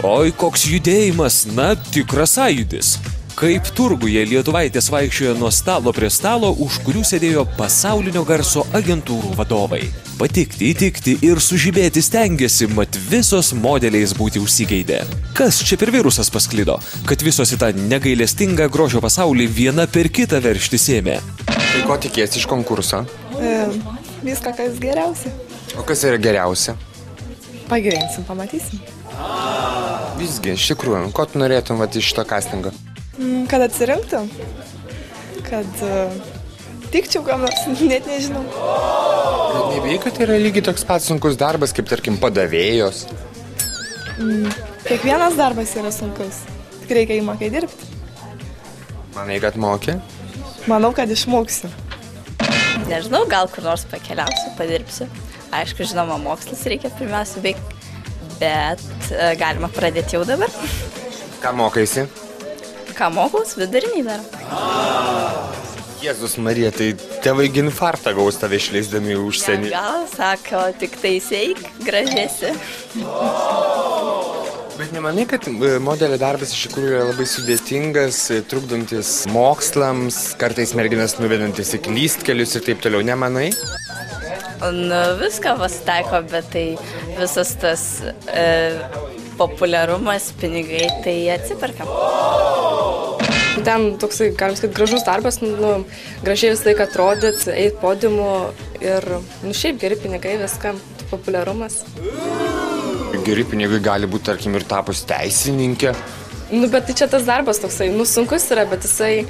Oi, koks judėjimas, na, tikras sąjūdis. Kaip turguje lietuvaitės vaikščiojo nuo stalo prie stalo, už kurių sėdėjo pasaulinio garso agentūrų vadovai. Patikti, įtikti ir sužibėti stengiasi, mat visos modeliais būti užsigeidę. Kas čia per virusas pasklido, kad visos į tą negailestingą grožio pasaulį viena per kitą veržtis ėmė? Tai ko tikiesi iš konkurso? Viską, kas geriausia. O kas yra geriausia? Pagyvensim, pamatysim. Visgi, iš tikrųjų, ko tu norėtum iš šito castingo? Kad atsirinktų, kad tikčiau kam nors, net nežinau. Bet nebijai, kad tai yra lygiai toks pats sunkus darbas, kaip tarkim padavėjos? Kiekvienas darbas yra sunkus, tik reikia įmokai dirbti. Manai, kad moki? Manau, kad išmoksiu. Nežinau, gal kur nors pakeliausiu, padirbsiu. Aišku, žinoma, mokslas reikia pirmiausia veikti, bet galima pradėti jau dabar. Ką mokaisi? Ką mokaus, vidurinį dar. Jėzus Marija, tai tėvai infarktą gaus tave išleisdami į užsienį. Gal, sako, tik tai seik, gražėsi. Bet nemanai, kad modelio darbas iš tikrųjų yra labai sudėtingas, trukdantis mokslams, kartais merginas nuvedantis į klystkelius ir taip toliau, nemanai? Nu, viską pasitaiko, bet tai visas tas populiarumas, pinigai, tai atsiperka. Ten toksai, galim sakyti, gražus darbas, gražiai visą laiką atrodyt, eit podiumu ir, šiaip geri pinigai, viskam, populiarumas. Geri pinigai gali būti, tarkim, ir tapus teisininkė. Bet tai čia tas darbas toksai, sunkus yra, bet jisai,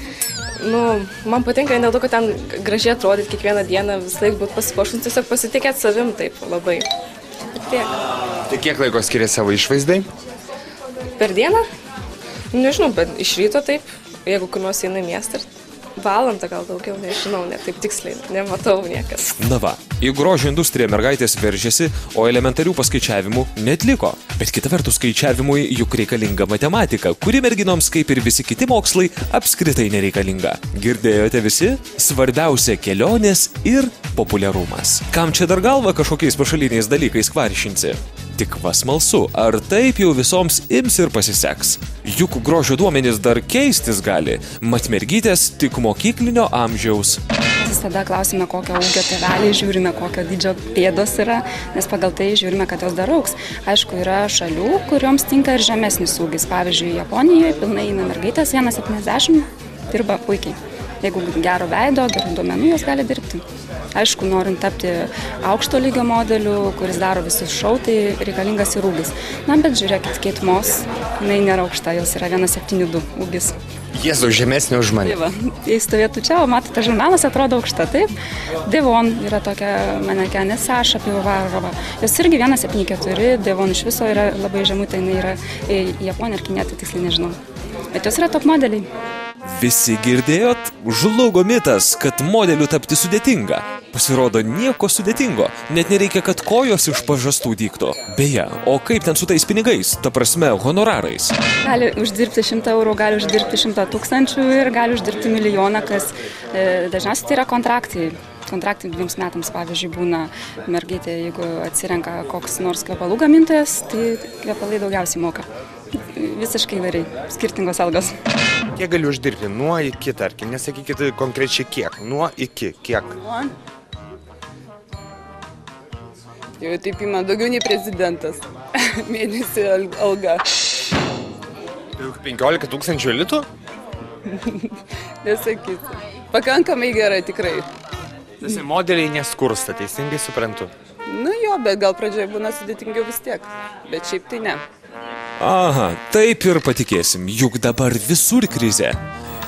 man patinka ne dėl to, kad ten gražiai atrodyt kiekvieną dieną, visą laiką būt pasipuošus, tiesiog pasitikėti savim taip labai. Ir tiek. Tai kiek laiko skiria savo išvaizdai? Per dieną? Nežinau, bet iš ryto taip. Jeigu kur nors eina į miestą, valandą gal daugiau, nežinau, net taip tiksliai, nematau niekas. Na va, į grožio industriją mergaitės veržėsi, o elementarių paskaičiavimų netliko. Bet kita vertus skaičiavimui juk reikalinga matematika, kuri merginoms, kaip ir visi kiti mokslai, apskritai nereikalinga. Girdėjote visi? Svarbiausia kelionės ir populiarumas. Kam čia dar galva kažkokiais pašaliniais dalykais kvaršinsi? Tik va smalsu, ar taip jau visoms ims ir pasiseks? Juk grožio duomenys dar keistis gali, mat mergytės tik mokyklinio amžiaus. Visada klausime, kokio ūgio tėveliai, žiūrime, kokio dydžio pėdos yra, nes pagal tai žiūrime, kad jos dar augs. Aišku, yra šalių, kurioms tinka ir žemesnis ūgis. Pavyzdžiui, Japonijoje pilnai eina mergaitės 1,70, dirba puikiai. Jeigu gero veido, gerų duomenų, jos gali dirbti. Aišku, norint tapti aukšto lygio modeliu, kuris daro visus šou, tai reikalingas ir ūgis. Na, bet žiūrėkit, Kate Moss, jinai nėra aukšta, jos yra 1,72 ūgis. Jėzau, žemesnė už mane. Jei stovėtų čia, o matote, žurnalas atrodo aukšta, taip? Devon yra tokia manekenė, Saša Pivovarova. Jos irgi 1,74, Devon iš viso yra labai žemutė, jinai yra Japonija ir Kinė, tai tiksliai nežinau. Bet jos yra top modeliai. Visi girdėjot? Žlugo mitas, kad modeliu tapti sudėtinga. Pasirodo, nieko sudėtingo. Net nereikia, kad kojos iš pažastų dyktų. Beje, o kaip ten su tais pinigais? Ta prasme, honorarais? Gali uždirbti 100 eurų, gali uždirbti 100 000 ir gali uždirbti milijoną, kas dažniausiai tai yra kontraktai. Kontraktai 2 metams, pavyzdžiui, būna mergaitė, jeigu atsirenka koks nors kvepalų gamintojas, tai kvepalai daugiausiai moka. Visiškai įvairiai, skirtingos algos. Kiek gali uždirbti? Nuo iki, tarkim, nesakykite konkrečiai kiek. Nuo iki, kiek? Jau taip ima daugiau nei prezidentas. Mėnesį alga. 15 000 litų? Nesakysiu. Pakankamai gerai, tikrai. Tas modeliai neskursta, teisingai suprantu. Jo, bet gal pradžioje būna sudėtingiau vis tiek. Bet šiaip tai ne. Aha, taip ir patikėsim, juk dabar visur krizė.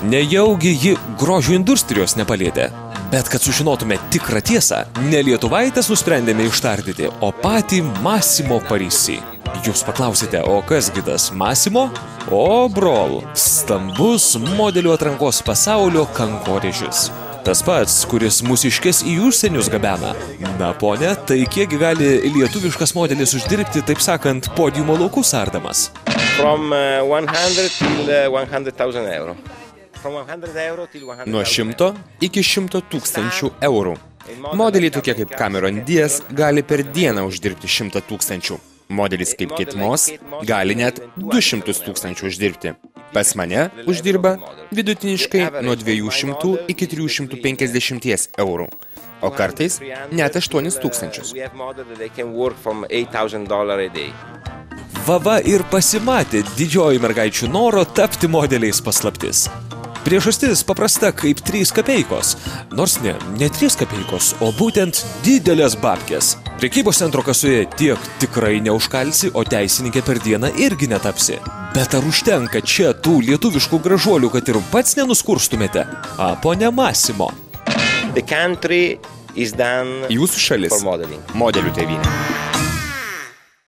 Nejaugi ji grožio industrijos nepalietė. Bet kad sužinotume tikrą tiesą, ne lietuvaitės nusprendėme ištardyti, o patį Massimo Parisi. Jūs paklausite, o kas gi tas Massimo? O, brol, stambus modelių atrankos pasaulio kankorėžis. Tas pats, kuris mūsiškės į užsienius gabena. Na, ponė, tai kiek gali lietuviškas modelis uždirbti, taip sakant, podiumo laukus ardamas? From 100 till 100,000 euro. Nuo 100 iki 100 000 eurų. Modeliai tokie kaip Cameron Diaz gali per dieną uždirbti 100 000. Modelis kaip Kate Moss gali net 200 000 uždirbti. Pas mane uždirba vidutiniškai nuo 200 iki 350 eurų, o kartais net 8 000. Vava ir pasimatė didžioji mergaičių noro tapti modeliais paslaptis. Priežastis paprasta kaip 3 kapeikos, nors ne 3 kapeikos, o būtent didelės babkės. Prekybos centro kasoje tiek tikrai neužkalsi, o teisininkė per dieną irgi netapsi. Bet ar užtenka čia tų lietuviškų gražuolių, kad ir pats nenuskurstumėte? Pone Massimo. Jūsų šalis modelių tėvynė.